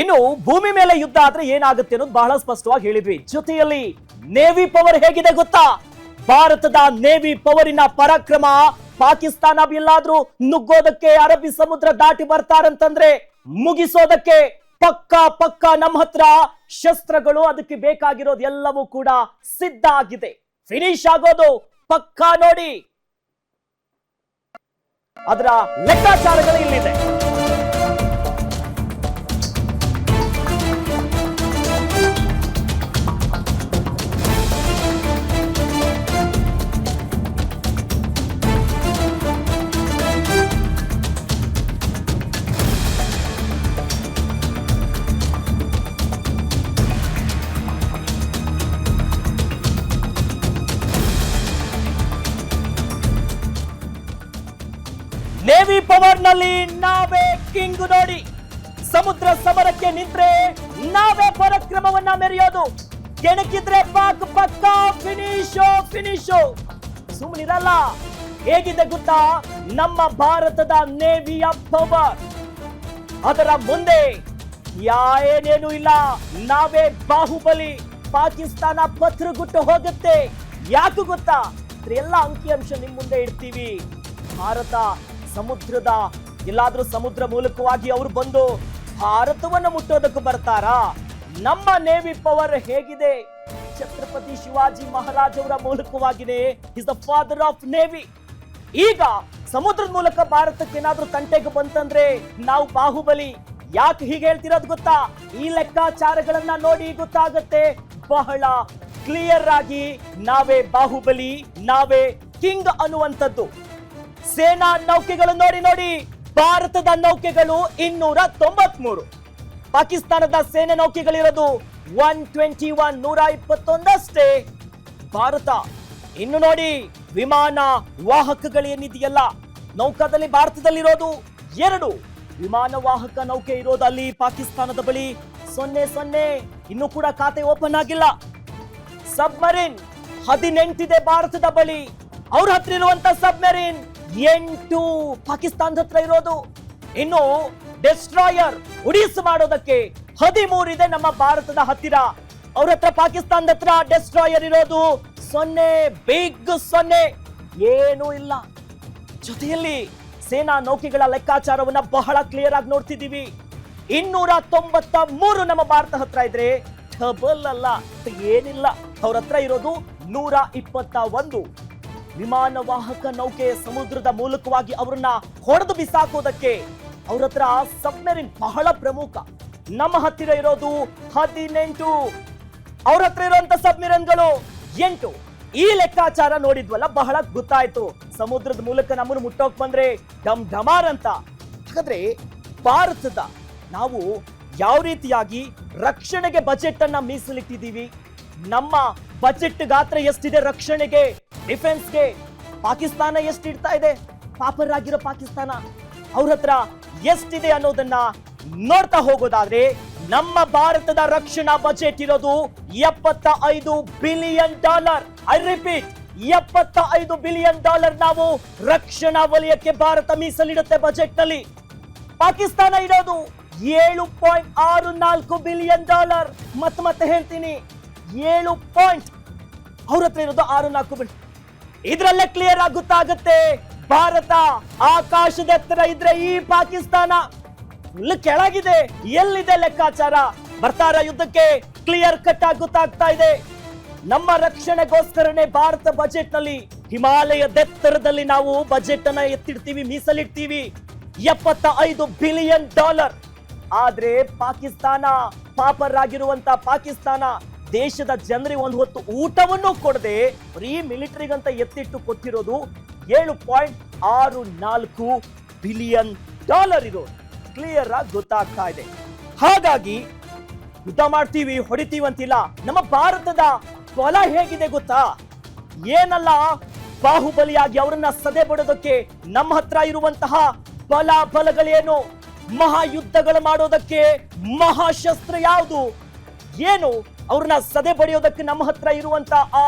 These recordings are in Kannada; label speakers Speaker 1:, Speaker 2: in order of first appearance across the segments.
Speaker 1: ಇನ್ನು ಭೂಮಿ ಮೇಲೆ ಯುದ್ಧ ಆದ್ರೆ ಏನಾಗುತ್ತೆ ಅನ್ನೋದು ಬಹಳ ಸ್ಪಷ್ಟವಾಗಿ ಹೇಳಿದ್ವಿ. ಜೊತೆಯಲ್ಲಿ ನೇವಿ ಪವರ್ ಹೇಗಿದೆ ಗೊತ್ತಾ? ಭಾರತದ ನೇವಿ ಪವರಿನ ಪರಾಕ್ರಮ ಪಾಕಿಸ್ತಾನ ಎಲ್ಲಾದ್ರೂ ನುಗ್ಗೋದಕ್ಕೆ, ಅರಬ್ಬಿ ಸಮುದ್ರ ದಾಟಿ ಬರ್ತಾರಂತಂದ್ರೆ ಮುಗಿಸೋದಕ್ಕೆ ಪಕ್ಕ ನಮ್ಮ ಹತ್ರ ಶಸ್ತ್ರಗಳು, ಅದಕ್ಕೆ ಬೇಕಾಗಿರೋದು ಎಲ್ಲವೂ ಕೂಡ ಸಿದ್ಧ ಆಗಿದೆ. ಫಿನಿಶ್ ಆಗೋದು ಪಕ್ಕಾ. ನೋಡಿ, ಅದರ ಲೆಕ್ಕಾಚಾರಗಳು ಇಲ್ಲಿದೆ. ನೇವಿ ಪವರ್ ನಲ್ಲಿ ನಾವೇ ಕಿಂಗ್. ನೋಡಿ, ಸಮುದ್ರ ಸಮರಕ್ಕೆ ನಿಂತ್ರೆ ನಾವೇ ಪರಾಕ್ರಮವನ್ನ ಮೆರೆಯೋದು. ಕೆಣಕಿದ್ರೆ ಪಾಕ್ ಪಕ್ಕ ಫಿನಿಶು. ಸುಮ್ಮನಿರಲ್ಲ. ಹೇಗಿದೆ ಗೊತ್ತಾ ನಮ್ಮ ಭಾರತದ ನೇವಿಯ ಪವರ್? ಅದರ ಮುಂದೆ ಏನೇನು ಇಲ್ಲ. ನಾವೇ ಬಾಹುಬಲಿ. ಪಾಕಿಸ್ತಾನ ಪತ್ರಗುಟ್ಟು ಹೋಗುತ್ತೆ. ಯಾಕೆ ಗೊತ್ತಾ? ಎಲ್ಲ ಅಂಕಿಅಂಶ ನಿಮ್ ಮುಂದೆ ಇಡ್ತೀವಿ. ಭಾರತ ಸಮುದ್ರದ ಎಲ್ಲಾದ್ರೂ ಸಮುದ್ರ ಮೂಲಕವಾಗಿ ಅವರು ಬಂದು ಭಾರತವನ್ನು ಮುಟ್ಟೋದಕ್ಕೆ ಬರ್ತಾರಾ? ನಮ್ಮ ನೇವಿ ಪವರ್ ಹೇಗಿದೆ? ಛತ್ರಪತಿ ಶಿವಾಜಿ ಮಹಾರಾಜ್ ಅವರ ಮೂಲಕವಾಗಿನೇ is the father of navy. ಈಗ ಸಮುದ್ರದ ಮೂಲಕ ಭಾರತಕ್ಕೆ ಏನಾದ್ರೂ ತಂಟೆಗೆ ಬಂತಂದ್ರೆ ನಾವು ಬಾಹುಬಲಿ. ಯಾಕೆ ಹೀಗೆ ಹೇಳ್ತಿರೋದು ಗೊತ್ತಾ? ಈ ಲೆಕ್ಕಾಚಾರಗಳನ್ನ ನೋಡಿ ಗೊತ್ತಾಗತ್ತೆ ಬಹಳ ಕ್ಲಿಯರ್ ಆಗಿ. ನಾವೇ ಬಾಹುಬಲಿ, ನಾವೇ ಕಿಂಗ್ ಅನ್ನುವಂಥದ್ದು. ಸೇನಾ ನೌಕೆಗಳು ನೋಡಿ, ಭಾರತದ ನೌಕೆಗಳು 293, ಪಾಕಿಸ್ತಾನದ ಸೇನೆ ನೌಕೆಗಳಿರೋದು 121, 121 ಅಷ್ಟೇ. ಭಾರತ ಇನ್ನು ನೋಡಿ, ವಿಮಾನ ವಾಹಕಗಳೇನಿದೆಯಲ್ಲ ನೌಕಾದಲ್ಲಿ ಭಾರತದಲ್ಲಿರೋದು 2 ವಿಮಾನ ವಾಹಕ ನೌಕೆ ಇರೋದು ಅಲ್ಲಿ ಪಾಕಿಸ್ತಾನದ ಬಳಿ 0. ಇನ್ನು ಕೂಡ ಖಾತೆ ಓಪನ್ ಆಗಿಲ್ಲ. ಸಬ್ಮರೀನ್ 18 ಇದೆ ಭಾರತದ ಬಳಿ. ಅವ್ರ ಹತ್ರ ಇರುವಂತ ಸಬ್ಮರೀನ್ 8 ಪಾಕಿಸ್ತಾನದ ಹತ್ರ ಇರೋದು. ಇನ್ನು ಡೆಸ್ಟ್ರಾಯರ್ ಉಡೀಸ್ ಮಾಡೋದಕ್ಕೆ 13 ಇದೆ ನಮ್ಮ ಭಾರತದ ಹತ್ತಿರ. ಅವ್ರ ಹತ್ರ ಪಾಕಿಸ್ತಾನದ ಹತ್ರ ಡೆಸ್ಟ್ರಾಯರ್ ಇರೋದು 0, ಬಿಗ್ 0, ಏನೂ ಇಲ್ಲ. ಜೊತೆಯಲ್ಲಿ ಸೇನಾ ನೌಕೆಗಳ ಲೆಕ್ಕಾಚಾರವನ್ನ ಬಹಳ ಕ್ಲಿಯರ್ ಆಗಿ ನೋಡ್ತಿದ್ದೀವಿ. 293 ನಮ್ಮ ಭಾರತ ಹತ್ರ ಇದ್ರೆ ಡಬಲ್ ಅಲ್ಲ, ಏನಿಲ್ಲ. ಅವ್ರ ಹತ್ರ ಇರೋದು 121 ವಿಮಾನ ವಾಹಕ ನೌಕೆ. ಸಮುದ್ರದ ಮೂಲಕವಾಗಿ ಅವರನ್ನ ಹೊಡೆದು ಬಿಸಾಕೋದಕ್ಕೆ ಅವ್ರ ಹತ್ರ ಸಬ್ಮರೀನ್ ಬಹಳ ಪ್ರಮುಖ. ನಮ್ಮ ಹತ್ತಿರ ಇರೋದು 18, ಅವ್ರ ಹತ್ರ ಇರುವಂತ ಸಬ್ಮರೀನ್ಗಳು 8. ಈ ಲೆಕ್ಕಾಚಾರ ನೋಡಿದ್ವಲ್ಲ, ಬಹಳ ಗೊತ್ತಾಯ್ತು. ಸಮುದ್ರದ ಮೂಲಕ ನಮ್ಮನ್ನು ಮುಟ್ಟೋಕ್ ಬಂದ್ರೆ ಡಮ್ ಢಮಾರ್ ಅಂತ. ಹಾಗಾದ್ರೆ ಭಾರತದ ನಾವು ಯಾವ ರೀತಿಯಾಗಿ ರಕ್ಷಣೆಗೆ ಬಜೆಟ್ ಅನ್ನ ಮೀಸಲಿಟ್ಟಿದ್ದೀವಿ? ನಮ್ಮ ಬಜೆಟ್ ಗಾತ್ರ ಎಷ್ಟಿದೆ ರಕ್ಷಣೆಗೆ, ಡಿಫೆನ್ಸ್ಗೆ? ಪಾಕಿಸ್ತಾನ ಎಷ್ಟಿಡ್ತಾ ಇದೆ? ಪಾಪರ್ ಆಗಿರೋ ಪಾಕಿಸ್ತಾನ ಅವ್ರ ಹತ್ರ ಎಷ್ಟಿದೆ ಅನ್ನೋದನ್ನ ನೋಡ್ತಾ ಹೋಗೋದಾದ್ರೆ, ನಮ್ಮ ಭಾರತದ ರಕ್ಷಣಾ ಬಜೆಟ್ ಇರೋದು $75 ಬಿಲಿಯನ್. ಐ ರಿಪೀಟ್, $75 ಬಿಲಿಯನ್ ನಾವು ರಕ್ಷಣಾ ವಲಯಕ್ಕೆ ಭಾರತ ಮೀಸಲಿಡುತ್ತೆ ಬಜೆಟ್ ನಲ್ಲಿ. ಪಾಕಿಸ್ತಾನ ಇರೋದು $7.64 ಬಿಲಿಯನ್. ಮತ್ತೆ ಹೇಳ್ತೀನಿ, 7 ಅವ್ರ ಹತ್ರ ಇರೋದು 6.4 ಬಿಲಿಯನ್. ಇದ್ರಲ್ಲೇ ಕ್ಲಿಯರ್ ಆಗಿ ಗೊತ್ತಾಗುತ್ತೆ ಭಾರತ ಆಕಾಶದ ಎತ್ತರ ಇದ್ರೆ ಈ ಪಾಕಿಸ್ತಾನ ಫುಲ್ ಕೆಳಗಿದೆ. ಎಲ್ಲಿದೆ ಲೆಕ್ಕಾಚಾರ? ಬರ್ತಾರ ಯುದ್ಧಕ್ಕೆ? ಕ್ಲಿಯರ್ ಕಟ್ ಆಗಿ ಗೊತ್ತಾಗ್ತಾ ಇದೆ. ನಮ್ಮ ರಕ್ಷಣೆಗೋಸ್ಕರನೇ ಭಾರತ ಬಜೆಟ್ ನಲ್ಲಿ ಹಿಮಾಲಯದೆತ್ತರದಲ್ಲಿ ನಾವು ಬಜೆಟ್ ಅನ್ನ ಎತ್ತಿಡ್ತೀವಿ, ಮೀಸಲಿಡ್ತೀವಿ. $75 ಬಿಲಿಯನ್. ಆದ್ರೆ ಪಾಕಿಸ್ತಾನ, ಪಾಪರ್ ಆಗಿರುವಂತ ಪಾಕಿಸ್ತಾನ ದೇಶದ ಜನರಿಗೆ ಒಂದು ಹೊತ್ತು ಊಟವನ್ನು ಕೊಡದೆ ಬರೀ ಮಿಲಿಟರಿಗಂತ ಎತ್ತಿಟ್ಟು ಕೊಟ್ಟಿರೋದು $7.64 ಬಿಲಿಯನ್ ಇರೋದು ಕ್ಲಿಯರ್ ಆಗಿ ಗೊತ್ತಾಗ್ತಾ ಇದೆ. ಹಾಗಾಗಿ ಯುದ್ಧ ಮಾಡ್ತೀವಿ, ಹೊಡಿತೀವಿ ಅಂತಿಲ್ಲ. ನಮ್ಮ ಭಾರತದ ಬಲ ಹೇಗಿದೆ ಗೊತ್ತಾ? ಏನಲ್ಲ ಬಾಹುಬಲಿಯಾಗಿ ಅವರನ್ನ ಸದೆ ಬಡೋದಕ್ಕೆ ನಮ್ಮ ಹತ್ರ ಇರುವಂತಹ ಬಲಗಳೇನು? ಮಹಾಯುದ್ಧಗಳು ಮಾಡೋದಕ್ಕೆ ಮಹಾಶಸ್ತ್ರ ಯಾವುದು? ಏನು ಅವ್ರನ್ನ ಸದೆ ಬಡಿಯೋದಕ್ಕೆ ನಮ್ಮ ಹತ್ರ ಇರುವಂತ ಆ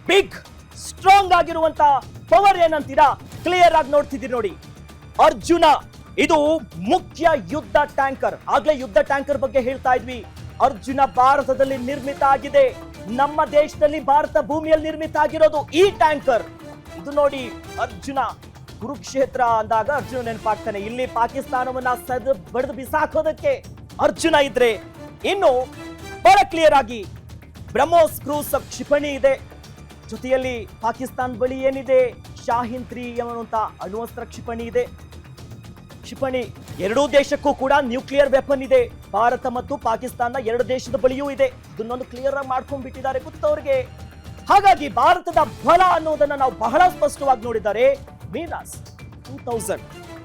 Speaker 1: ಬಿಗ್ ಸ್ಟ್ರಾಂಗ್ ಆಗಿರುವಂತ ಪವರ್ ಏನಂತೀರಾ? ಕ್ಲಿಯರ್ ಆಗಿ ನೋಡ್ತಿದ್ದೀರಿ ನೋಡಿ. ಅರ್ಜುನ ಇದು ಮುಖ್ಯ ಯುದ್ಧ ಟ್ಯಾಂಕರ್. ಆಗ್ಲೇ ಯುದ್ಧ ಟ್ಯಾಂಕರ್ ಬಗ್ಗೆ ಹೇಳ್ತಾ ಇದ್ವಿ. ಅರ್ಜುನ ಭಾರತದಲ್ಲಿ ನಿರ್ಮಿತ ಆಗಿದೆ. ನಮ್ಮ ದೇಶದಲ್ಲಿ ಭಾರತ ಭೂಮಿಯಲ್ಲಿ ನಿರ್ಮಿತ ಆಗಿರೋದು ಈ ಟ್ಯಾಂಕರ್. ಇದು ನೋಡಿ, ಅರ್ಜುನ ಕುರುಕ್ಷೇತ್ರ ಅಂದಾಗ ಅರ್ಜುನ ನೆನಪಾಗ್ತಾನೆ. ಇಲ್ಲಿ ಪಾಕಿಸ್ತಾನವನ್ನ ಬಡಿದು ಬಿಸಾಕೋದಕ್ಕೆ ಅರ್ಜುನ ಇದ್ರೆ, ಇನ್ನು ಬಹಳ ಕ್ಲಿಯರ್ ಆಗಿ ಬ್ರಹ್ಮೋಸ್ ಕ್ರೂಸ್ ಕ್ಷಿಪಣಿ ಇದೆ. ಜೊತೆಯಲ್ಲಿ ಪಾಕಿಸ್ತಾನ ಬಳಿ ಏನಿದೆ, ಶಾಹಿನ್ 3 ಎನ್ನುವಂತ ಅಣ್ವಸ್ತ್ರ ಕ್ಷಿಪಣಿ ಇದೆ. ಕ್ಷಿಪಣಿ ಎರಡೂ ದೇಶಕ್ಕೂ ಕೂಡ ನ್ಯೂಕ್ಲಿಯರ್ ವೆಪನ್ ಇದೆ. ಭಾರತ ಮತ್ತು ಪಾಕಿಸ್ತಾನ ಎರಡು ದೇಶದ ಬಳಿಯೂ ಇದೆ. ಇದನ್ನೊಂದು ಕ್ಲಿಯರ್ ಆಗಿ ಮಾಡ್ಕೊಂಡ್ಬಿಟ್ಟಿದ್ದಾರೆ ಗೊತ್ತವ್ರಿಗೆ. ಹಾಗಾಗಿ ಭಾರತದ ಬಲ ಅನ್ನೋದನ್ನ ನಾವು ಬಹಳ ಸ್ಪಷ್ಟವಾಗಿ ನೋಡಿದ್ದಾರೆ. ಮೀರಾಸ್ 2000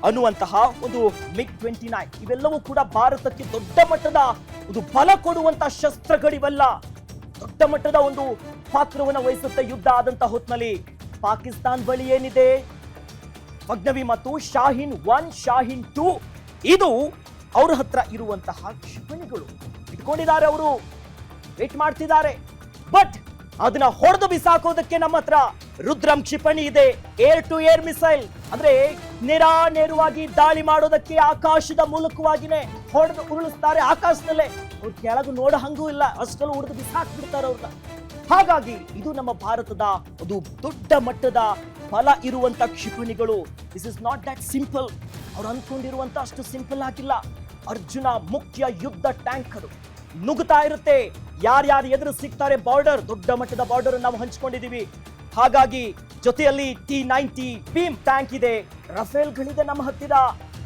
Speaker 1: ಅನ್ನುವಂತಹ ಒಂದು MiG-29 ಇವೆಲ್ಲವೂ ಕೂಡ ಭಾರತಕ್ಕೆ ದೊಡ್ಡ ಮಟ್ಟದ ಒಂದು ಬಲ ಕೊಡುವಂತ ಶಸ್ತ್ರಗಳಿವೆಲ್ಲ. ದೊಡ್ಡ ಮಟ್ಟದ ಒಂದು ಪಾತ್ರವನ್ನು ವಹಿಸುತ್ತೆ ಯುದ್ಧ ಆದಂತ ಹೊತ್ನಲ್ಲಿ. ಪಾಕಿಸ್ತಾನ ಬಳಿ ಏನಿದೆ, ಫಗ್ನವಿ ಮತ್ತು ಶಾಹಿನ್ 1, ಶಾಹಿನ್ 2, ಇದು ಅವ್ರ ಹತ್ರ ಇರುವಂತಹ ಕ್ಷಿಪಣಿಗಳು ಇಟ್ಕೊಂಡಿದ್ದಾರೆ. ಅವರು ವೇಟ್ ಮಾಡ್ತಿದ್ದಾರೆ. ಬಟ್ ಅದನ್ನ ಹೊಡೆದು ಬಿಸಾಕೋದಕ್ಕೆ ನಮ್ಮ ಹತ್ರ ರುದ್ರಂ ಕ್ಷಿಪಣಿ ಇದೆ. ಏರ್ ಟು ಏರ್ ಮಿಸೈಲ್, ಅಂದ್ರೆ ನೇರವಾಗಿ ದಾಳಿ ಮಾಡೋದಕ್ಕೆ ಆಕಾಶದ ಮೂಲಕವಾಗಿನೇ ಹೊಡೆದು ಉರುಳಿಸ್ತಾರೆ. ಆಕಾಶದಲ್ಲೇ ಅವ್ರ ಕೆಳಗೆ ನೋಡ ಹಂಗೂ ಇಲ್ಲ, ಅಷ್ಟೆಲ್ಲ ಹೊಡೆದು ಬಿಸಾಕ್ಬಿಡ್ತಾರೆ ಅವ್ರನ್ನ. ಹಾಗಾಗಿ ಇದು ನಮ್ಮ ಭಾರತದ ಒಂದು ದೊಡ್ಡ ಮಟ್ಟದ ಬಲ ಇರುವಂತ ಕ್ಷಿಪಣಿಗಳು. This is not that simple. ಅವ್ರು ಅನ್ಕೊಂಡಿರುವಂತ ಅಷ್ಟು ಸಿಂಪಲ್ ಆಗಿಲ್ಲ. ಅರ್ಜುನ ಮುಖ್ಯ ಯುದ್ಧ ಟ್ಯಾಂಕ್ ಅದು ನುಗ್ಗುತ್ತಾ ಇರುತ್ತೆ. ಯಾರ್ಯಾರು ಎದುರು ಸಿಗ್ತಾರೆ, ಬಾರ್ಡರ್ ದೊಡ್ಡ ಮಟ್ಟದ ಬಾರ್ಡರ್ ನಾವು ಹಂಚ್ಕೊಂಡಿದೀವಿ. ಹಾಗಾಗಿ ಜೊತೆಯಲ್ಲಿ T-90 ಭೀಮ್ ಟ್ಯಾಂಕ್ ಇದೆ, ರಫೇಲ್ಗಳಿದೆ ನಮ್ಮ ಹತ್ತಿರ.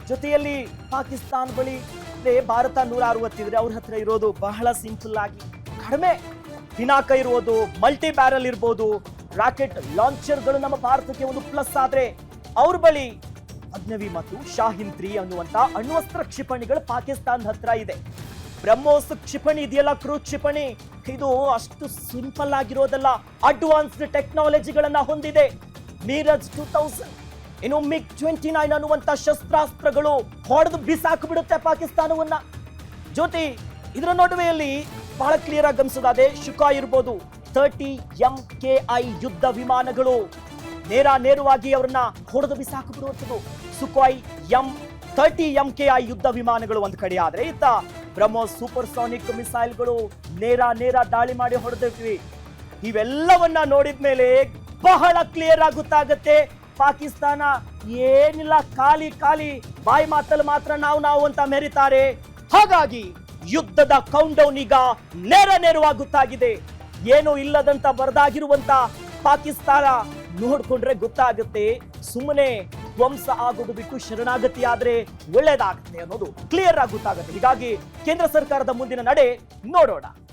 Speaker 1: ಜೊತೆಯಲ್ಲಿ ಪಾಕಿಸ್ತಾನ ಬಳಿ ಭಾರತ 160 ಇದ್ರೆ ಅವ್ರ ಹತ್ರ ಇರೋದು ಬಹಳ ಸಿಂಪಲ್ ಆಗಿ ಕಡಿಮೆ. ಪಿನಾಕ ಇರುವುದು, ಮಲ್ಟಿ ಬ್ಯಾರಲ್ ಇರ್ಬೋದು, ರಾಕೆಟ್ ಲಾಂಚರ್ಗಳು ನಮ್ಮ ಭಾರತಕ್ಕೆ ಒಂದು ಪ್ಲಸ್ ಆದ್ರೆ, ಅವ್ರ ಬಳಿ ಅಗ್ನವಿ ಮತ್ತು ಶಾಹಿನ್ 3 ಅನ್ನುವಂತ ಅಣ್ವಸ್ತ್ರ ಕ್ಷಿಪಣಿಗಳು ಪಾಕಿಸ್ತಾನದ ಹತ್ರ ಇದೆ. ಬ್ರಹ್ಮೋಸ್ ಕ್ಷಿಪಣಿ ಇದೆಯಲ್ಲ, ಕ್ರೂಸ್ ಕ್ಷಿಪಣಿ, ಇದು ಅಷ್ಟು ಸಿಂಪಲ್ ಆಗಿರೋದಲ್ಲ, ಅಡ್ವಾನ್ಸ್ಡ್ ಟೆಕ್ನಾಲಜಿಗಳನ್ನ ಹೊಂದಿದೆ. ಮೀರಜ್ 2000, ಇನ್ನು MiG-29 ಅನ್ನುವಂತ ಶಸ್ತ್ರಾಸ್ತ್ರಗಳು ಹೊಡೆದು ಬಿಸಾಕು ಬಿಡುತ್ತೆ ಪಾಕಿಸ್ತಾನವನ್ನ. ಜೊತೆ ಇದರ ನಡುವೆಯಲ್ಲಿ ಬಹಳ ಕ್ಲಿಯರ್ ಆಗಿ ಗಮನಿಸೋದಾದ್ರೆ, ಶುಕಾ ಇರ್ಬೋದು, 30 MKI ಯುದ್ಧ ವಿಮಾನಗಳು ನೇರವಾಗಿ ಅವರನ್ನ ಹೊಡೆದು ಬಿಸಾಕು ಬಿಡುವಂಥದ್ದು. ಸುಖಾಯ್ M30 MKI ಯುದ್ಧ ವಿಮಾನಗಳು ಒಂದ್ ಕಡೆ ಆದ್ರೆ, ಇತ್ತ ಬ್ರಹ್ಮೋಸ್ ಸೂಪರ್ಸಾನಿಕ್ ಮಿಸೈಲ್ಗಳು ನೇರ ದಾಳಿ ಮಾಡಿ ಹೊಡೆದಿರ್ತೀವಿ. ಇವೆಲ್ಲವನ್ನ ನೋಡಿದ್ಮೇಲೆ ಬಹಳ ಕ್ಲಿಯರ್ ಆಗಿ ಗೊತ್ತಾಗತ್ತೆ, ಪಾಕಿಸ್ತಾನ ಏನಿಲ್ಲ, ಖಾಲಿ ಬಾಯಿ ಮಾತಲ್ಲಿ ಮಾತ್ರ ನಾವು ಅಂತ ಮೆರಿತಾರೆ. ಹಾಗಾಗಿ ಯುದ್ಧದ ಕೌಂಟ್ ಡೌನ್ ಈಗ ನೇರವಾಗಿ ಗೊತ್ತಾಗಿದೆ. ಏನು ಇಲ್ಲದಂತ ಬರದಾಗಿರುವಂತ ಪಾಕಿಸ್ತಾನ ನೋಡ್ಕೊಂಡ್ರೆ ಗೊತ್ತಾಗುತ್ತೆ, ಸುಮ್ಮನೆ ಧ್ವಂಸ ಆಗೋದು ಬಿಟ್ಟು ಶರಣಾಗತಿ ಆದ್ರೆ ಒಳ್ಳೇದಾಗುತ್ತೆ ಅನ್ನೋದು ಕ್ಲಿಯರ್ ಆಗಿ ಗೊತ್ತಾಗುತ್ತೆ. ಹೀಗಾಗಿ ಕೇಂದ್ರ ಸರ್ಕಾರದ ಮುಂದಿನ ನಡೆ ನೋಡೋಣ.